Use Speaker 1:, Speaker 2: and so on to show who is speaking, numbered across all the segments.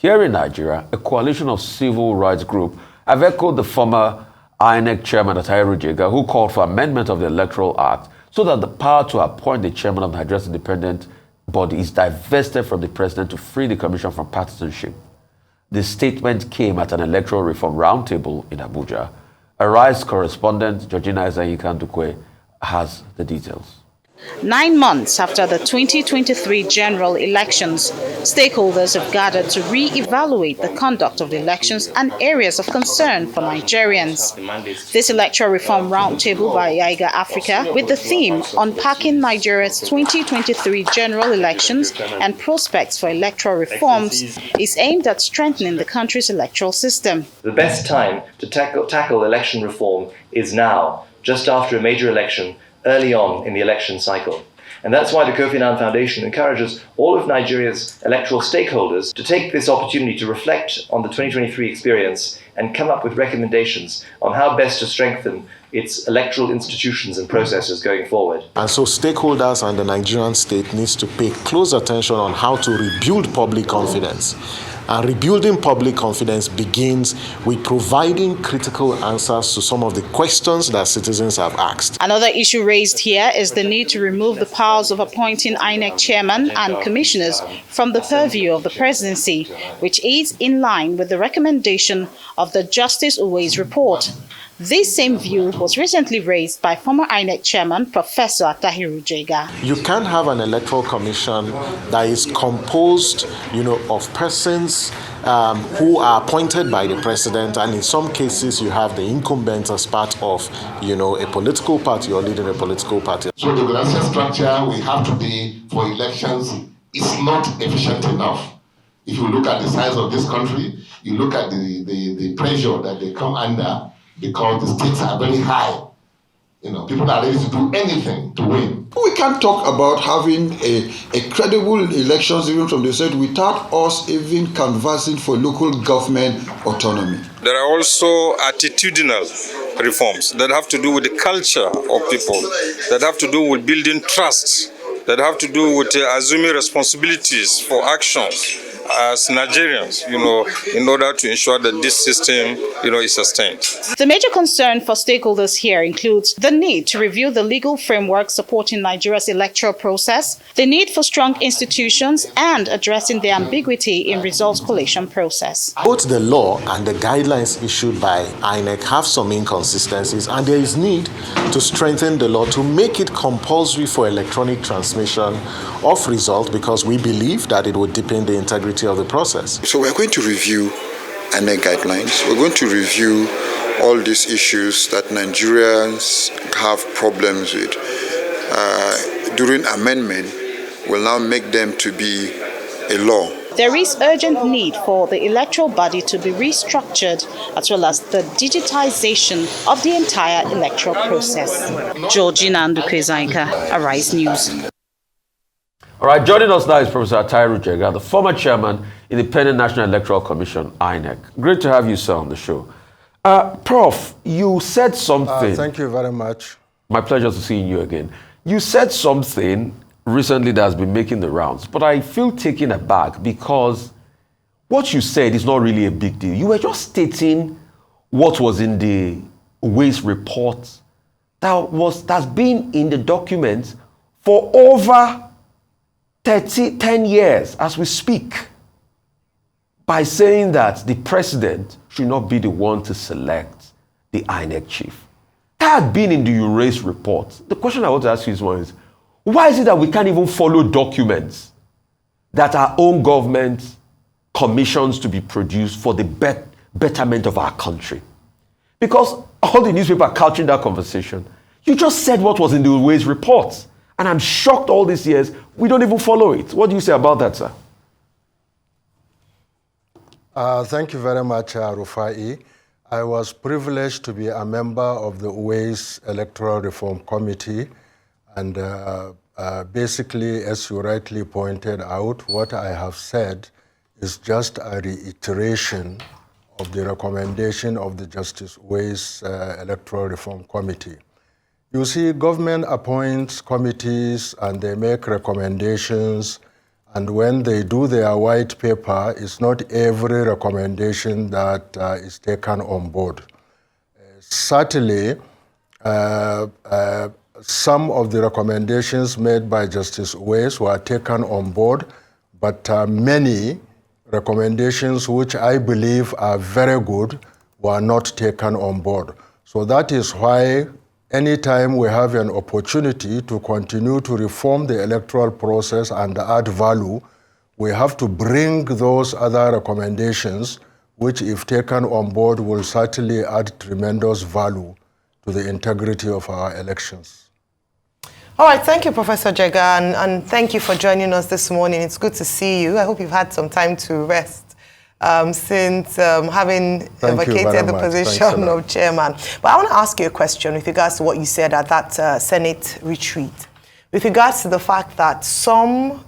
Speaker 1: Here in Nigeria, a coalition of civil rights groups have echoed the former INEC chairman Attahiru Jega, who called for amendment of the Electoral Act so that the power to appoint the chairman of Nigeria's independent body is divested from the president to free the commission from partisanship. The statement came at an electoral reform roundtable in Abuja. IReV's correspondent Georgina Ezanyika has the details.
Speaker 2: 9 months after the 2023 general elections, stakeholders have gathered to re-evaluate the conduct of the elections and areas of concern for Nigerians. This electoral reform roundtable by IGA Africa, with the theme Unpacking Nigeria's 2023 general elections and prospects for electoral reforms, is aimed at strengthening the country's electoral system.
Speaker 3: The best time to tackle election reform is now, just after a major election, early on in the election cycle. And that's why the Kofi Annan Foundation encourages all of Nigeria's electoral stakeholders to take this opportunity to reflect on the 2023 experience and come up with recommendations on how best to strengthen its electoral institutions and processes going forward.
Speaker 4: And so stakeholders and the Nigerian state needs to pay close attention on how to rebuild public confidence. And rebuilding public confidence begins with providing critical answers to some of the questions that citizens have asked.
Speaker 2: Another issue raised here is the need to remove the powers of appointing INEC chairman and commissioners from the purview of the presidency, which is in line with the recommendation of the Justice Uwe's report. This same view was recently raised by former INEC chairman, Professor Attahiru Jega.
Speaker 4: You can't have an electoral commission that is composed, of persons who are appointed by the president, and in some cases you have the incumbent as part of, a political party or leading a political party.
Speaker 5: So the organization structure we have today for elections is not efficient enough. If you look at the size of this country, you look at the pressure that they come under, because the stakes are very high. People are ready to do anything to win.
Speaker 6: We can't talk about having a credible elections even from the state without us even canvassing for local government autonomy.
Speaker 7: There are also attitudinal reforms that have to do with the culture of people, that have to do with building trust, that have to do with assuming responsibilities for actions as Nigerians, in order to ensure that this system, is sustained.
Speaker 2: The major concern for stakeholders here includes the need to review the legal framework supporting Nigeria's electoral process, the need for strong institutions, and addressing the ambiguity in results collation process.
Speaker 4: Both the law and the guidelines issued by INEC have some inconsistencies, and there is need to strengthen the law to make it compulsory for electronic transmission of results, because we believe that it would deepen the integrity of the process.
Speaker 8: So we're going to review INEC guidelines. We're going to review all these issues that Nigerians have problems with. During amendment, we'll now make them to be a law.
Speaker 2: There is urgent need for the electoral body to be restructured, as well as the digitization of the entire electoral process. Georgina Ezanyika, IReV News.
Speaker 1: All right, joining us now is Professor Attahiru Jega, the former chairman, Independent National Electoral Commission, INEC. Great to have you, sir, on the show. Prof, you said something.
Speaker 6: Thank you very much.
Speaker 1: My pleasure to seeing you again. You said something recently that has been making the rounds, but I feel taken aback because what you said is not really a big deal. You were just stating what was in the Uwe's report that's been in the document for over 10 years as we speak, by saying that the president should not be the one to select the INEC chief. That had been in the IReV's report. The question I want to ask you is, why is it that we can't even follow documents that our own government commissions to be produced for the betterment of our country? Because all the newspapers are couching that conversation. You just said what was in the IReV's report. And I'm shocked all these years, we don't even follow it. What do you say about that, sir?
Speaker 6: Thank you very much, Rufai. I was privileged to be a member of the Uwe's Electoral Reform Committee. And basically, as you rightly pointed out, what I have said is just a reiteration of the recommendation of the Justice Uwe's Electoral Reform Committee. You see, government appoints committees and they make recommendations And when they do their white paper, it's not every recommendation that is taken on board. Certainly, some of the recommendations made by Justice Uwais were taken on board, but many recommendations which I believe are very good were not taken on board. So that is why anytime we have an opportunity to continue to reform the electoral process and add value, we have to bring those other recommendations, which if taken on board will certainly add tremendous value to the integrity of our elections.
Speaker 9: All right, thank you, Professor Jega, and thank you for joining us this morning. It's good to see you. I hope you've had some time to rest since having vacated the position of chairman. But I want to ask you a question with regards to what you said at that Senate retreat, with regards to the fact that some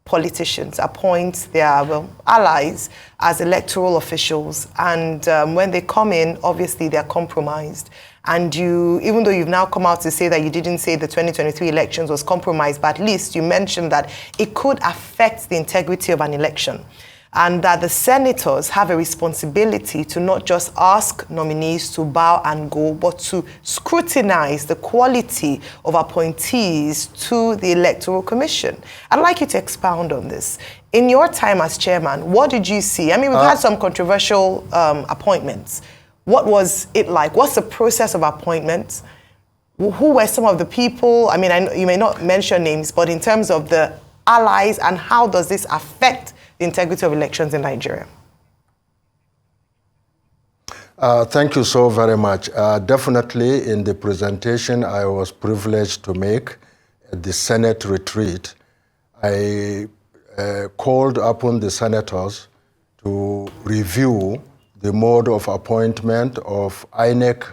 Speaker 9: politicians appoint their allies as electoral officials, and when they come in, obviously they're compromised. And you, even though you've now come out to say that you didn't say the 2023 elections was compromised, but at least you mentioned that it could affect the integrity of an election, and that the senators have a responsibility to not just ask nominees to bow and go, but to scrutinize the quality of appointees to the Electoral Commission. I'd like you to expound on this. In your time as chairman, what did you see? I mean, we've had some controversial appointments. What was it like? What's the process of appointments? Who were some of the people? I mean, you may not mention names, but in terms of the allies, and how does this affect the integrity of elections in Nigeria?
Speaker 6: Thank you so very much. Definitely in the presentation I was privileged to make at the Senate retreat, I called upon the senators to review the mode of appointment of INEC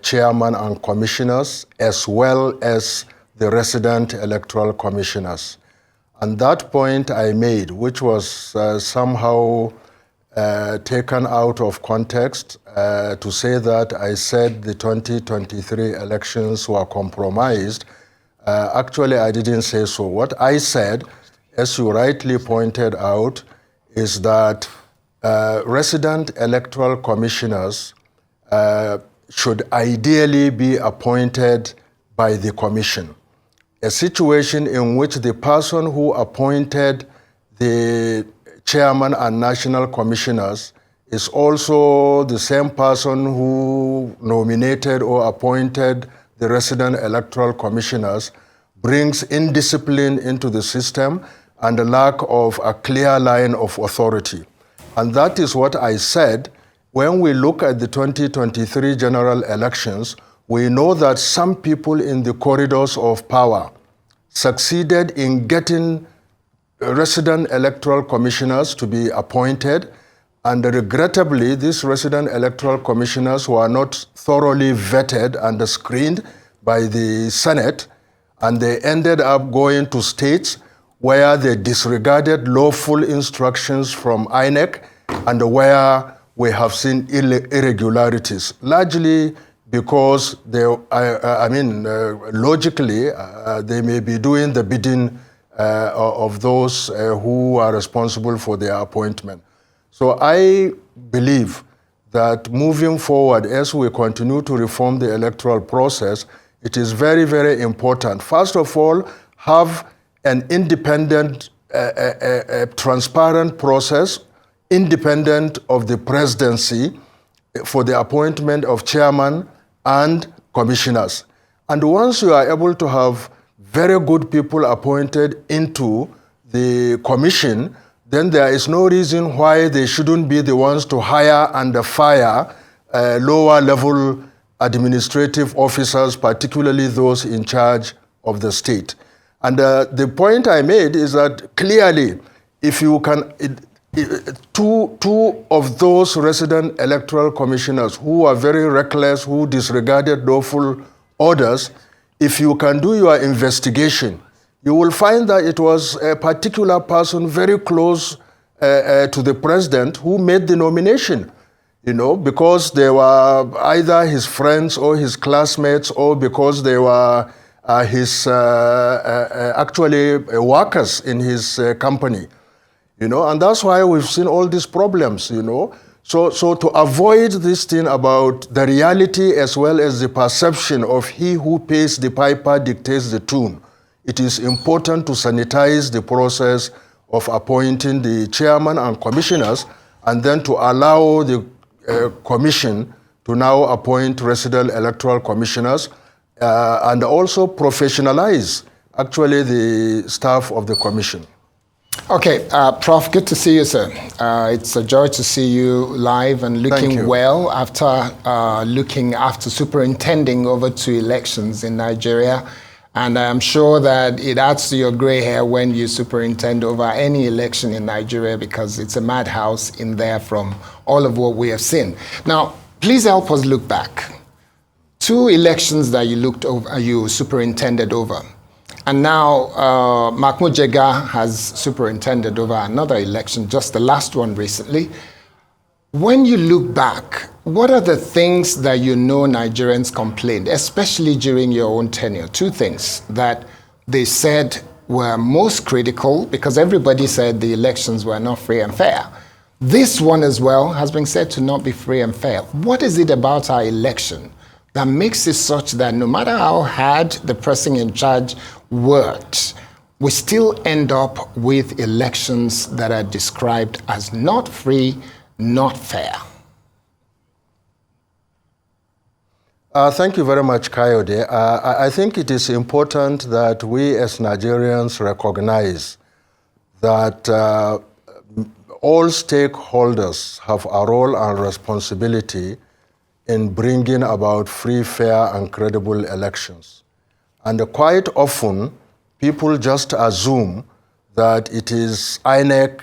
Speaker 6: chairman and commissioners, as well as the resident electoral commissioners. And that point I made, which was somehow taken out of context, to say that I said the 2023 elections were compromised. Actually, I didn't say so. What I said, as you rightly pointed out, is that resident electoral commissioners should ideally be appointed by the commission. A situation in which the person who appointed the chairman and national commissioners is also the same person who nominated or appointed the resident electoral commissioners brings indiscipline into the system and a lack of a clear line of authority. And that is what I said. When we look at the 2023 general elections, we know that some people in the corridors of power succeeded in getting resident electoral commissioners to be appointed, and regrettably, these resident electoral commissioners were not thoroughly vetted and screened by the Senate, and they ended up going to states where they disregarded lawful instructions from INEC, and where we have seen irregularities, largely because they, logically, they may be doing the bidding of those who are responsible for their appointment. So I believe that moving forward, as we continue to reform the electoral process, it is very, very important. First of all, have an independent, transparent process, independent of the presidency, for the appointment of chairman and commissioners. And once you are able to have very good people appointed into the commission, then there is no reason why they shouldn't be the ones to hire and fire lower level administrative officers, particularly those in charge of the state. And the point I made is that clearly, if you can, two of those resident electoral commissioners who are very reckless, who disregarded lawful orders, if you can do your investigation, you will find that it was a particular person very close to the president who made the nomination, you know, because they were either his friends or his classmates, or because they were his actually workers in his company, you know, and that's why we've seen all these problems, you know. So to avoid this thing about the reality as well as the perception of he who pays the piper dictates the tune, it is important to sanitize the process of appointing the chairman and commissioners, and then to allow the commission to now appoint resident electoral commissioners, and also professionalize actually the staff of the commission.
Speaker 10: Okay, Prof, good to see you, sir. It's a joy to see you live and looking well after looking after superintending over 2 elections in Nigeria. And I'm sure that it adds to your gray hair when you superintend over any election in Nigeria, because it's a madhouse in there from all of what we have seen. Now, please help us look back. 2 elections that you looked over, you superintended over. And now Mahmoud Jega has superintended over another election, just the last one recently. When you look back, what are the things that you know Nigerians complained, especially during your own tenure? 2 things that they said were most critical, because everybody said the elections were not free and fair. This one as well has been said to not be free and fair. What is it about our election that makes it such that no matter how hard the person in charge worked, we still end up with elections that are described as not free, not fair?
Speaker 6: Thank you very much, Kayode. I think it is important that we as Nigerians recognize that all stakeholders have a role and responsibility in bringing about free, fair, and credible elections. And quite often, people just assume that it is INEC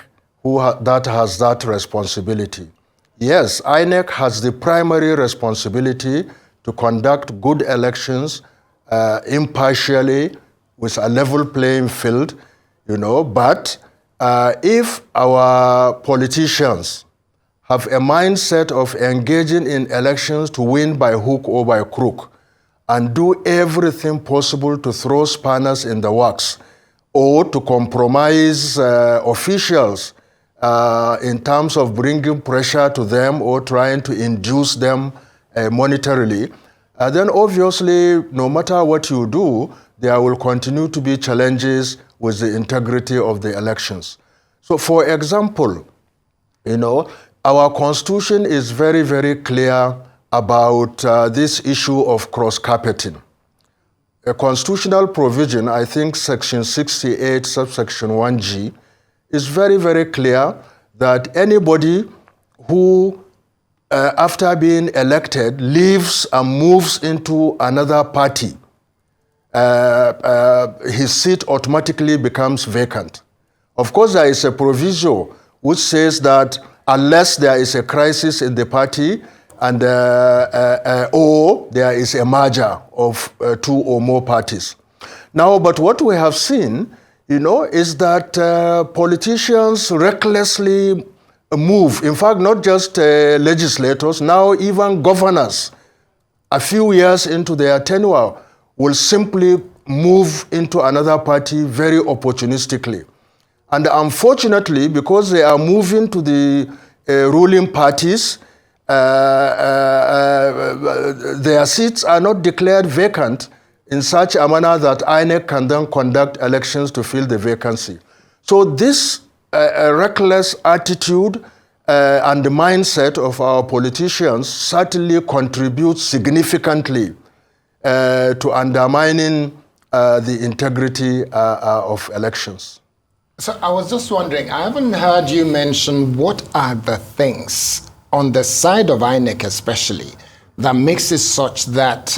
Speaker 6: that has that responsibility. Yes, INEC has the primary responsibility to conduct good elections impartially with a level playing field, you know, but if our politicians have a mindset of engaging in elections to win by hook or by crook, and do everything possible to throw spanners in the works or to compromise officials in terms of bringing pressure to them or trying to induce them monetarily, then obviously, no matter what you do, there will continue to be challenges with the integrity of the elections. So for example, you know, our constitution is very, very clear about this issue of cross-carpeting. A constitutional provision, I think section 68, subsection 1G, is very, very clear that anybody who, after being elected, leaves and moves into another party, his seat automatically becomes vacant. Of course, there is a proviso which says that unless there is a crisis in the party and or there is a merger of 2 or more parties. Now, but what we have seen, you know, is that politicians recklessly move. In fact, not just legislators, now even governors, a few years into their tenure, will simply move into another party very opportunistically. And unfortunately, because they are moving to the ruling parties, their seats are not declared vacant in such a manner that INEC can then conduct elections to fill the vacancy. So this reckless attitude and the mindset of our politicians certainly contributes significantly to undermining the integrity of elections.
Speaker 10: So I was just wondering, I haven't heard you mention what are the things on the side of INEC especially that makes it such that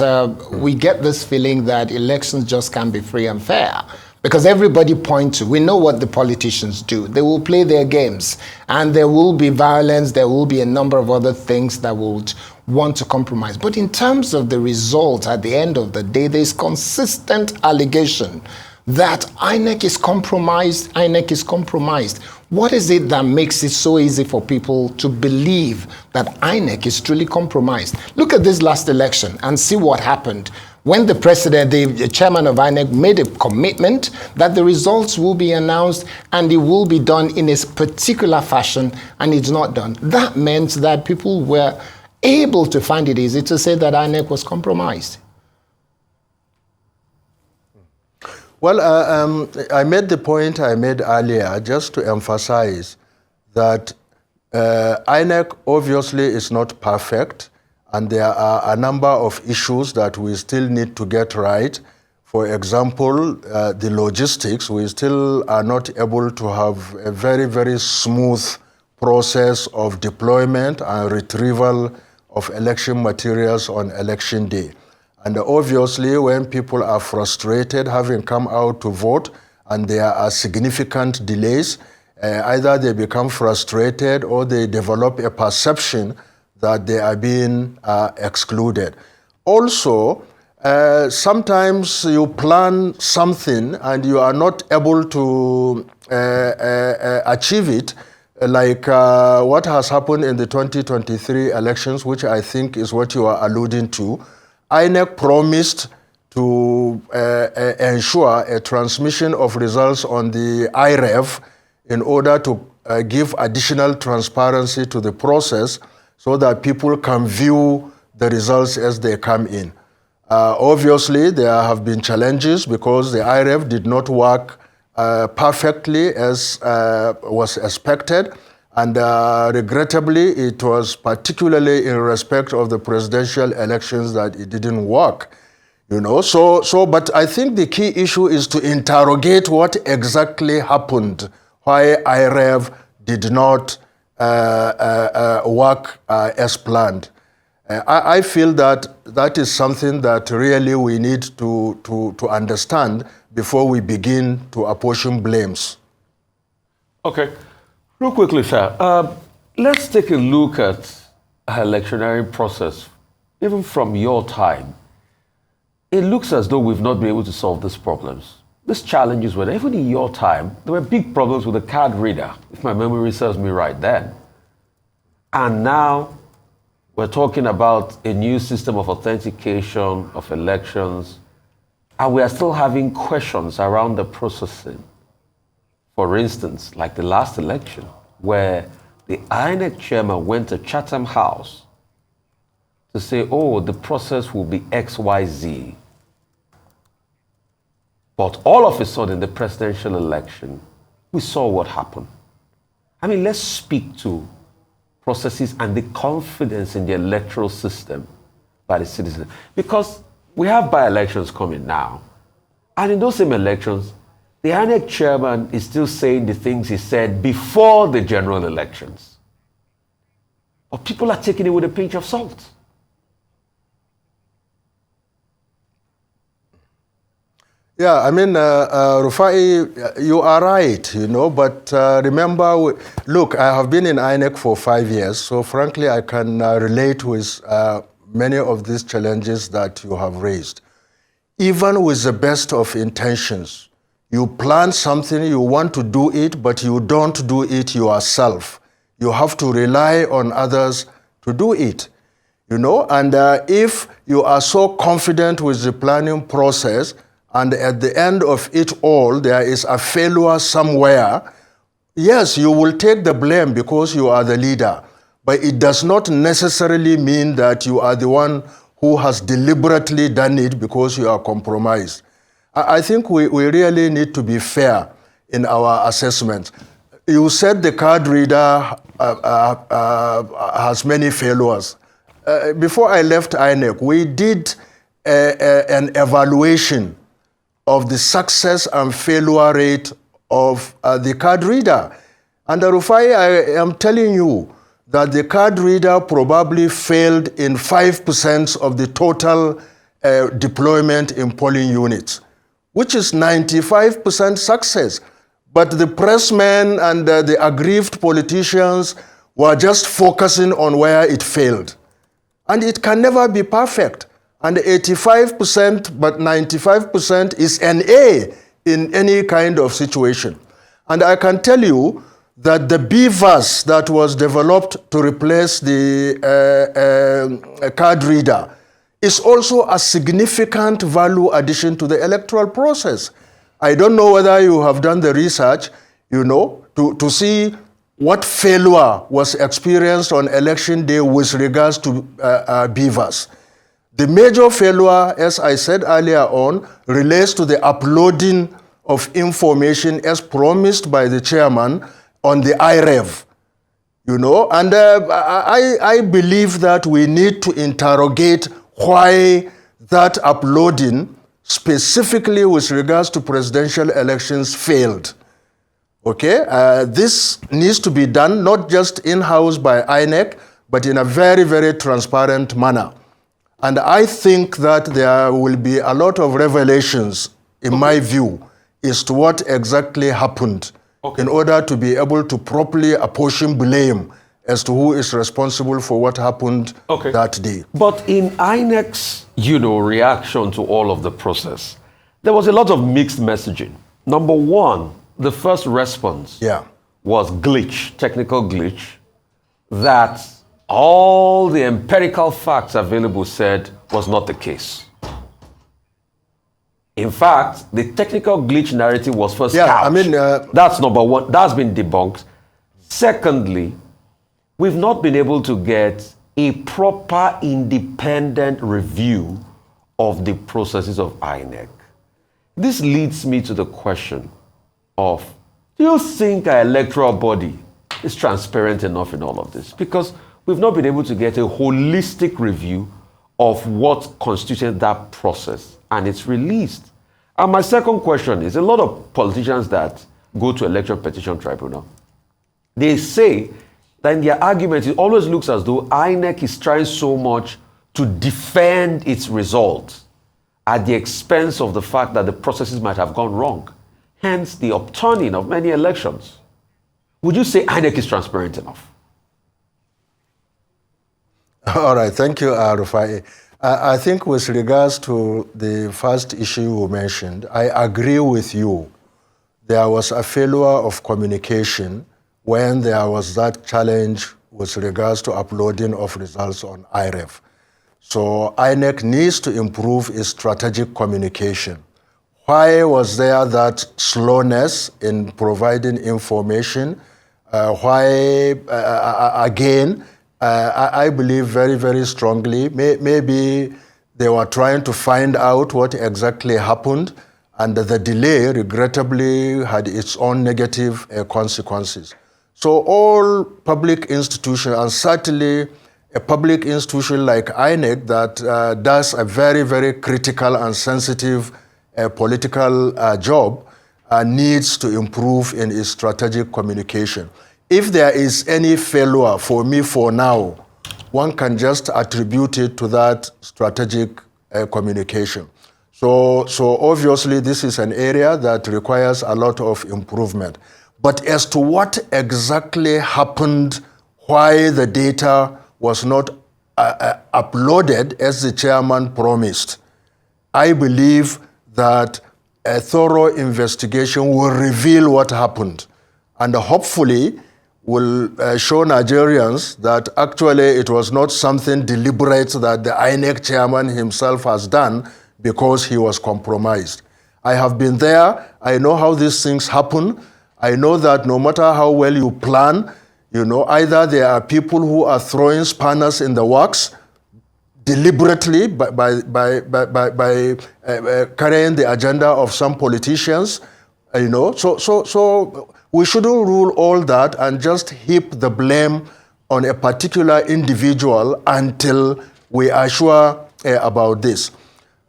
Speaker 10: we get this feeling that elections just can't be free and fair. Because everybody points to, we know what the politicians do. They will play their games and there will be violence, there will be a number of other things that would want to compromise. But in terms of the result, at the end of the day, there's consistent allegation that INEC is compromised, INEC is compromised. What is it that makes it so easy for people to believe that INEC is truly compromised? Look at this last election and see what happened when the president, the chairman of INEC made a commitment that the results will be announced and it will be done in a particular fashion, and it's not done. That meant that people were able to find it easy to say that INEC was compromised.
Speaker 6: Well, I made the point I made earlier just to emphasize that INEC obviously is not perfect, and there are a number of issues that we still need to get right. For example, the logistics, we still are not able to have a very, very smooth process of deployment and retrieval of election materials on election day. And obviously, when people are frustrated having come out to vote and there are significant delays, either they become frustrated or they develop a perception that they are being excluded. Also, sometimes you plan something and you are not able to achieve it, like what has happened in the 2023 elections, which I think is what you are alluding to. INEC promised to ensure a transmission of results on the IReV in order to give additional transparency to the process so that people can view the results as they come in. Obviously, there have been challenges because the IReV did not work perfectly as was expected, and regrettably, it was particularly in respect of the presidential elections that it didn't work. You know, but I think the key issue is to interrogate what exactly happened, why IReV did not work as planned. I feel that that is something that really we need to understand before we begin to apportion blames.
Speaker 1: Okay. Real quickly, sir, let's take a look at the electionary process, even from your time. It looks as though we've not been able to solve these problems. These challenges were, even in your time, there were big problems with the card reader, if my memory serves me right then. And now we're talking about a new system of authentication of elections, and we are still having questions around the processing. For instance, like the last election, where the INEC chairman went to Chatham House to say, oh, the process will be XYZ. But all of a sudden, the presidential election, we saw what happened. I mean, let's speak to processes and the confidence in the electoral system by the citizens. Because we have by-elections coming now. And in those same elections, the INEC chairman is still saying the things he said before the general elections. But people are taking it with a pinch of salt.
Speaker 6: Yeah, I mean, Rufai, you are right, you know, but remember, look, I have been in INEC for 5 years, so frankly, I can relate with many of these challenges that you have raised. Even with the best of intentions, you plan something, you want to do it, but you don't do it yourself. You have to rely on others to do it, you know, and if you are so confident with the planning process, and at the end of it all, there is a failure somewhere, yes, you will take the blame because you are the leader. But it does not necessarily mean that you are the one who has deliberately done it because you are compromised. I think we really need to be fair in our assessment. You said the card reader has many failures. Before I left INEC, we did an evaluation of the success and failure rate of the card reader. And Rufai, I am telling you that the card reader probably failed in 5% of the total deployment in polling units, which is 95% success. But the pressmen and the aggrieved politicians were just focusing on where it failed. And it can never be perfect. And 85%, but 95% is an A in any kind of situation. And I can tell you that the BVAS that was developed to replace the card reader is also a significant value addition to the electoral process. I don't know whether you have done the research, to see what failure was experienced on election day with regards to BVAS. The major failure, as I said earlier on, relates to the uploading of information as promised by the chairman on the IReV. And I believe that we need to interrogate why that uploading, specifically with regards to presidential elections, failed. Okay, this needs to be done not just in-house by INEC, but in a very, very transparent manner. And I think that there will be a lot of revelations, in my view, as to what exactly happened in order to be able to properly apportion blame as to who is responsible for what happened that day.
Speaker 1: But in INEC's, reaction to all of the process, there was a lot of mixed messaging. Number one, the first response was glitch, technical glitch, that all the empirical facts available said was not the case. In fact, the technical glitch narrative was first couched. That's number one. That's been debunked. Secondly, we've not been able to get a proper independent review of the processes of INEC. This leads me to the question of, do you think our electoral body is transparent enough in all of this? Because we've not been able to get a holistic review of what constituted that process, and it's released. And my second question is, a lot of politicians that go to Election Petition Tribunal, they say that in their argument, it always looks as though INEC is trying so much to defend its results at the expense of the fact that the processes might have gone wrong. Hence the upturning of many elections. Would you say INEC is transparent enough?
Speaker 6: All right, thank you, Rufai. I think with regards to the first issue you mentioned, I agree with you. There was a failure of communication when there was that challenge with regards to uploading of results on IReV. So INEC needs to improve its strategic communication. Why was there that slowness in providing information? I believe very, very strongly, maybe they were trying to find out what exactly happened, and the delay, regrettably, had its own negative consequences. So all public institutions, and certainly a public institution like INEC that does a very, very critical and sensitive political job, needs to improve in its strategic communication. If there is any failure for me for now, one can just attribute it to that strategic communication. So obviously this is an area that requires a lot of improvement. But as to what exactly happened, why the data was not uploaded as the chairman promised, I believe that a thorough investigation will reveal what happened, and hopefully will show Nigerians that actually it was not something deliberate that the INEC chairman himself has done because he was compromised. I have been there. I know how these things happen. I know that no matter how well you plan, either there are people who are throwing spanners in the works deliberately by carrying the agenda of some politicians, So we shouldn't rule all that and just heap the blame on a particular individual until we are sure about this.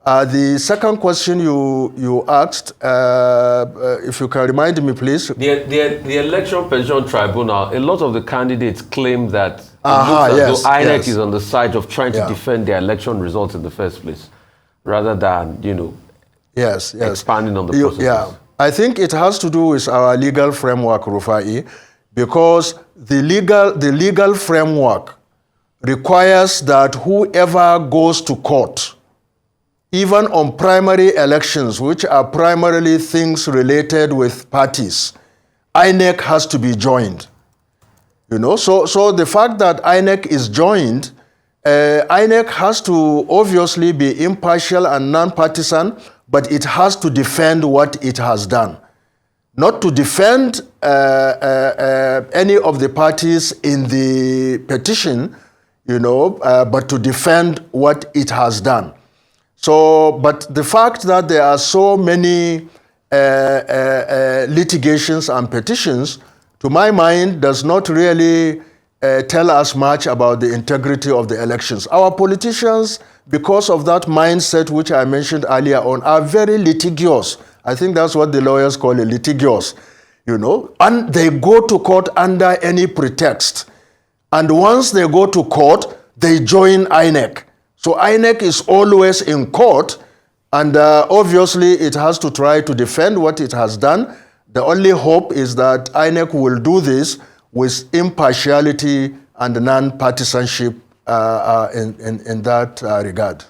Speaker 6: The second question you asked, if you can remind me, please.
Speaker 1: The Election Petition Tribunal, a lot of the candidates claim that INEC is on the side of trying to defend their election results in the first place, rather than, expanding on the process.
Speaker 6: I think it has to do with our legal framework, Rufai, because the legal framework requires that whoever goes to court, even on primary elections, which are primarily things related with parties, INEC has to be joined. So the fact that INEC is joined INEC has to obviously be impartial and non-partisan, but it has to defend what it has done. Not to defend any of the parties in the petition, but to defend what it has done. So, but the fact that there are so many litigations and petitions, to my mind, does not really tell us much about the integrity of the elections. Our politicians, because of that mindset which I mentioned earlier on, are very litigious. I think that's what the lawyers call it, litigious, and they go to court under any pretext. And once they go to court, they join INEC. So INEC is always in court, and obviously it has to try to defend what it has done. The only hope is that INEC will do this with impartiality and non-partisanship in that regard.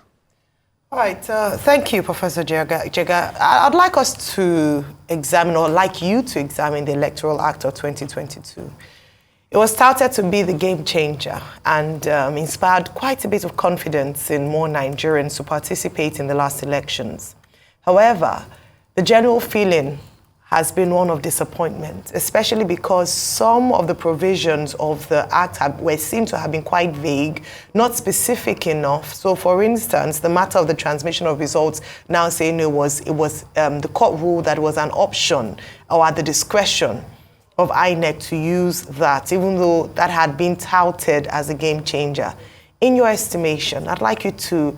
Speaker 9: All right, thank you, Professor Jega. I'd like us to examine, or like you to examine, the Electoral Act of 2022. It was touted to be the game changer and inspired quite a bit of confidence in more Nigerians to participate in the last elections. However, the general feeling has been one of disappointment, especially because some of the provisions of the Act seem to have been quite vague, not specific enough. So, for instance, the matter of the transmission of results, now saying it was the court ruled that it was an option or at the discretion of INEC to use that, even though that had been touted as a game changer. In your estimation, I'd like you to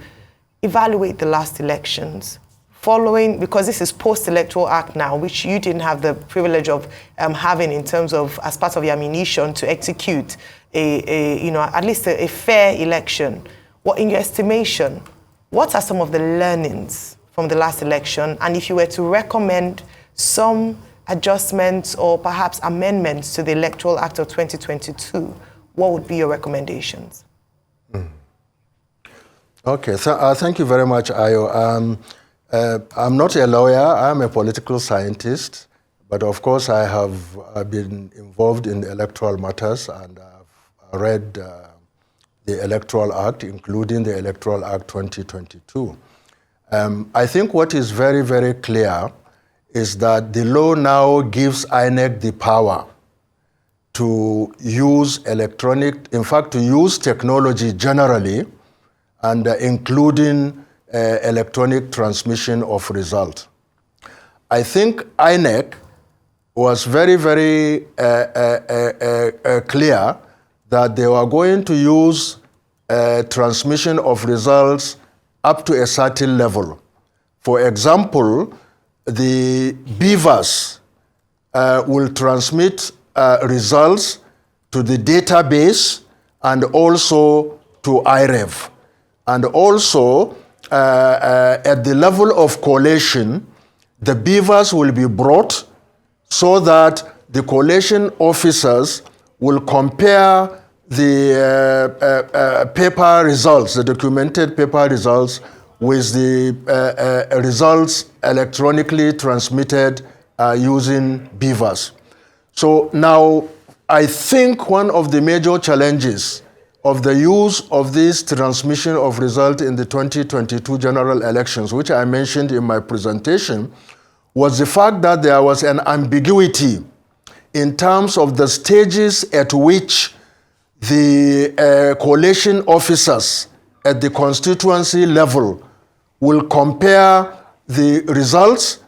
Speaker 9: evaluate the last elections, following, because this is post-electoral act now, which you didn't have the privilege of having in terms of, as part of your ammunition to execute at least a fair election. What, in your estimation, what are some of the learnings from the last election? And if you were to recommend some adjustments or perhaps amendments to the Electoral Act of 2022, what would be your recommendations?
Speaker 6: Okay, thank you very much, Ayo. I'm not a lawyer, I'm a political scientist, but of course I have been involved in electoral matters, and I've read the Electoral Act, including the Electoral Act 2022. I think what is very, very clear is that the law now gives INEC the power to use to use technology generally, and including electronic transmission of result. I think INEC was very, very clear that they were going to use transmission of results up to a certain level. For example, the BVAS will transmit results to the database and also to IReV. And also, at the level of collation, the BVAS will be brought so that the collation officers will compare the paper results, the documented paper results, with the results electronically transmitted using BVAS. So now, I think one of the major challenges of the use of this transmission of result in the 2022 general elections, which I mentioned in my presentation, was the fact that there was an ambiguity in terms of the stages at which the collation officers at the constituency level will compare the results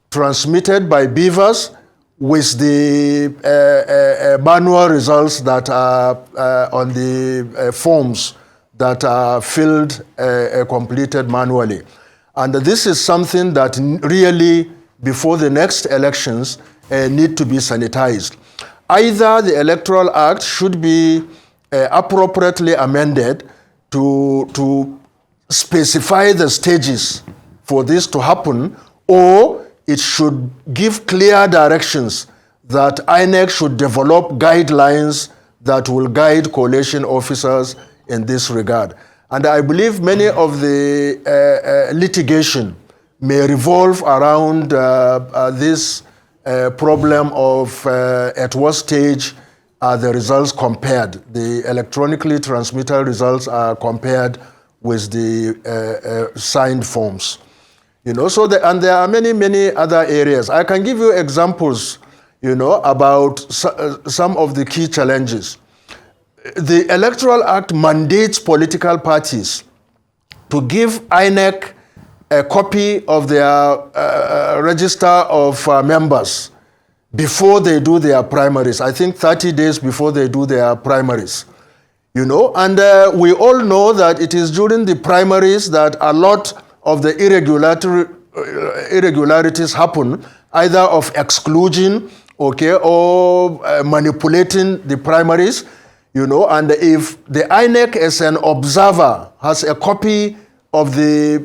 Speaker 6: transmitted by BVAS with the manual results that are on the forms that are filled completed manually. And this is something that really, before the next elections, need to be sanitized. Either the Electoral Act should be appropriately amended to specify the stages for this to happen, or it should give clear directions that INEC should develop guidelines that will guide collation officers in this regard. And I believe many of the litigation may revolve around this problem of at what stage are the results compared. The electronically transmitted results are compared with the signed forms. You know, so and there are many, many other areas. I can give you examples, you know, about some of the key challenges. The Electoral Act mandates political parties to give INEC a copy of their register of members before they do their primaries. I think 30 days before they do their primaries. You know, and we all know that it is during the primaries that a lot of the irregularities happen, either of exclusion, okay, or manipulating the primaries, you know, and if the INEC as an observer has a copy of the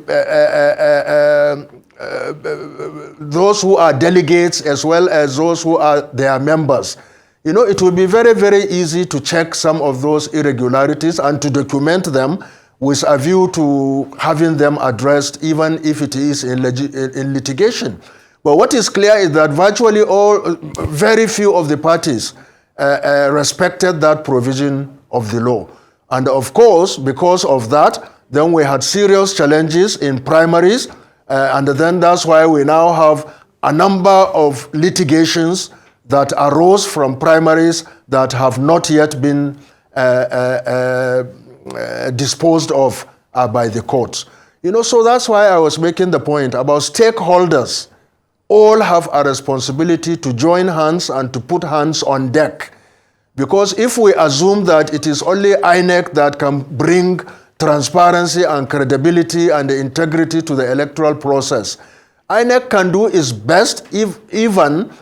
Speaker 6: those who are delegates as well as those who are their members, you know, it will be very, very easy to check some of those irregularities and to document them with a view to having them addressed, even if it is in litigation. But what is clear is that virtually very few of the parties respected that provision of the law. And of course, because of that, then we had serious challenges in primaries, and then that's why we now have a number of litigations that arose from primaries that have not yet been disposed of by the courts. You know, so that's why I was making the point about stakeholders all have a responsibility to join hands and to put hands on deck. Because if we assume that it is only INEC that can bring transparency and credibility and integrity to the electoral process, INEC can do its best, even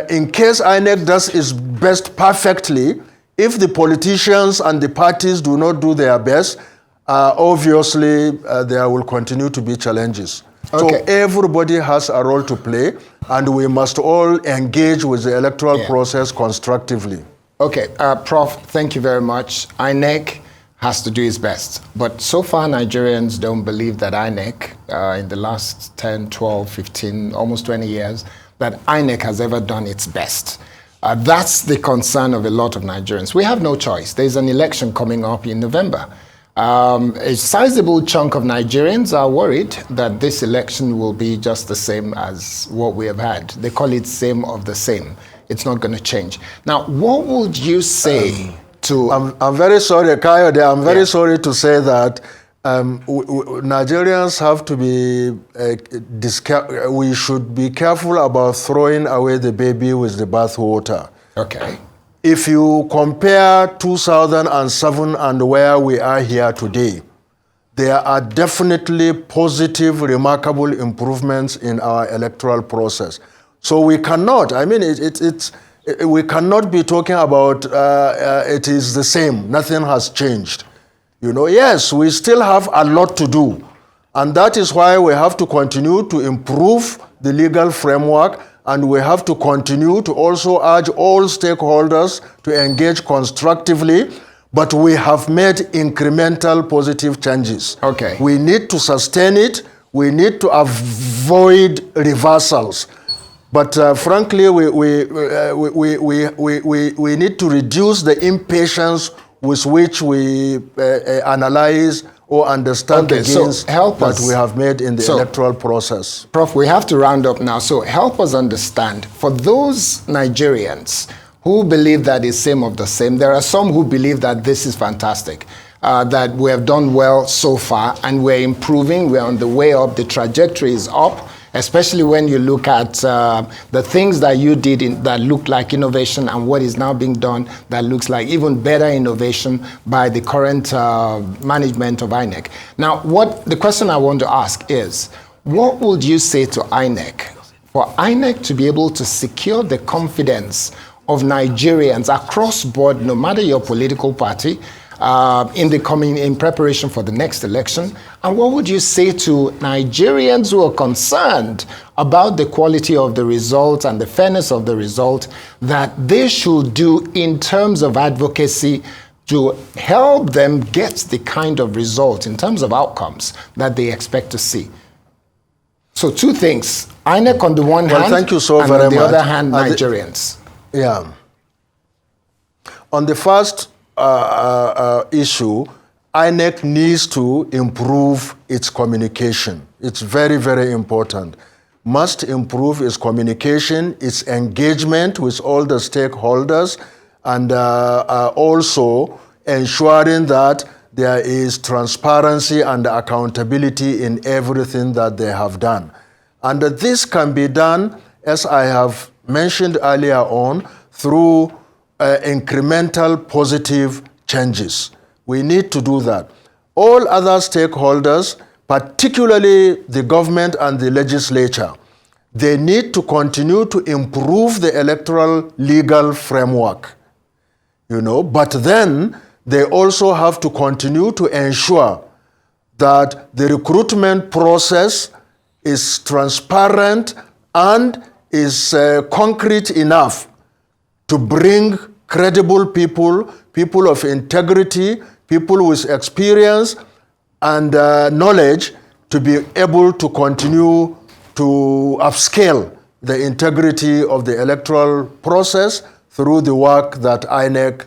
Speaker 6: in case INEC does its best perfectly. If the politicians and the parties do not do their best, obviously there will continue to be challenges. Okay. So everybody has a role to play, and we must all engage with the electoral process constructively.
Speaker 10: Okay, Prof, thank you very much. INEC has to do its best, but so far Nigerians don't believe that INEC, in the last 10, 12, 15, almost 20 years, that INEC has ever done its best. That's the concern of a lot of Nigerians. We have no choice. There's an election coming up in November. A sizable chunk of Nigerians are worried that this election will be just the same as what we have had. They call it same of the same. It's not going to change. Now, what would you say to...
Speaker 6: I'm very sorry, Kayode. I'm very sorry to say that Nigerians have to be... we should be careful about throwing away the baby with the bathwater.
Speaker 10: Okay.
Speaker 6: If you compare 2007 and where we are here today, there are definitely positive, remarkable improvements in our electoral process. So we cannot, I mean, we cannot be talking about it is the same, nothing has changed. You know, yes, we still have a lot to do. And that is why we have to continue to improve the legal framework, and we have to continue to also urge all stakeholders to engage constructively, but we have made incremental positive changes.
Speaker 10: Okay.
Speaker 6: We need to sustain it. We need to avoid reversals. But frankly, we need to reduce the impatience with which we analyze or understand the gains that we have made in the electoral process.
Speaker 10: Prof, we have to round up now. So help us understand, for those Nigerians who believe that it's same of the same, there are some who believe that this is fantastic, that we have done well so far and we're improving, we're on the way up, the trajectory is up, especially when you look at the things that you did that look like innovation and what is now being done that looks like even better innovation by the current management of INEC. Now, the question I want to ask is, what would you say to INEC for INEC to be able to secure the confidence of Nigerians across board, no matter your political party, in preparation for the next election? And what would you say to Nigerians who are concerned about the quality of the result and the fairness of the result that they should do in terms of advocacy to help them get the kind of result in terms of outcomes that they expect to see? So two things, INEC on the one hand,
Speaker 6: thank you so
Speaker 10: and
Speaker 6: very
Speaker 10: on the
Speaker 6: much.
Speaker 10: other hand, Nigerians.
Speaker 6: Yeah. On the first issue, INEC needs to improve its communication. It's very, very important. Must improve its communication, its engagement with all the stakeholders, and also ensuring that there is transparency and accountability in everything that they have done. And this can be done, as I have mentioned earlier on, through incremental positive changes. We need to do that. All other stakeholders, particularly the government and the legislature, they need to continue to improve the electoral legal framework, but then they also have to continue to ensure that the recruitment process is transparent and is concrete enough to bring credible people, people of integrity, people with experience and knowledge to be able to continue to upscale the integrity of the electoral process through the work that INEC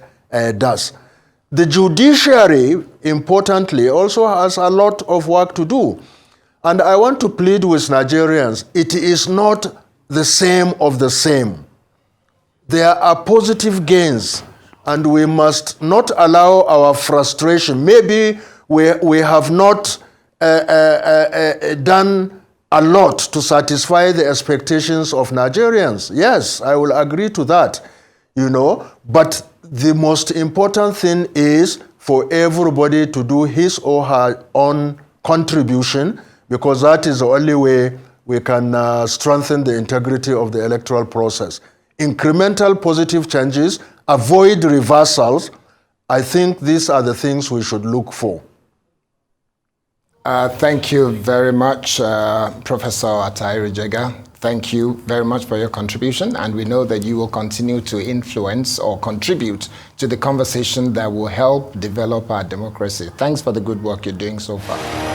Speaker 6: does. The judiciary, importantly, also has a lot of work to do. And I want to plead with Nigerians, it is not the same of the same. There are positive gains, and we must not allow our frustration. Maybe we have not done a lot to satisfy the expectations of Nigerians. Yes, I will agree to that, but the most important thing is for everybody to do his or her own contribution, because that is the only way we can strengthen the integrity of the electoral process. Incremental positive changes, avoid reversals. I think these are the things we should look for.
Speaker 10: Thank you very much, Professor Attahiru Jega. Thank you very much for your contribution, and we know that you will continue to influence or contribute to the conversation that will help develop our democracy. Thanks for the good work you're doing so far.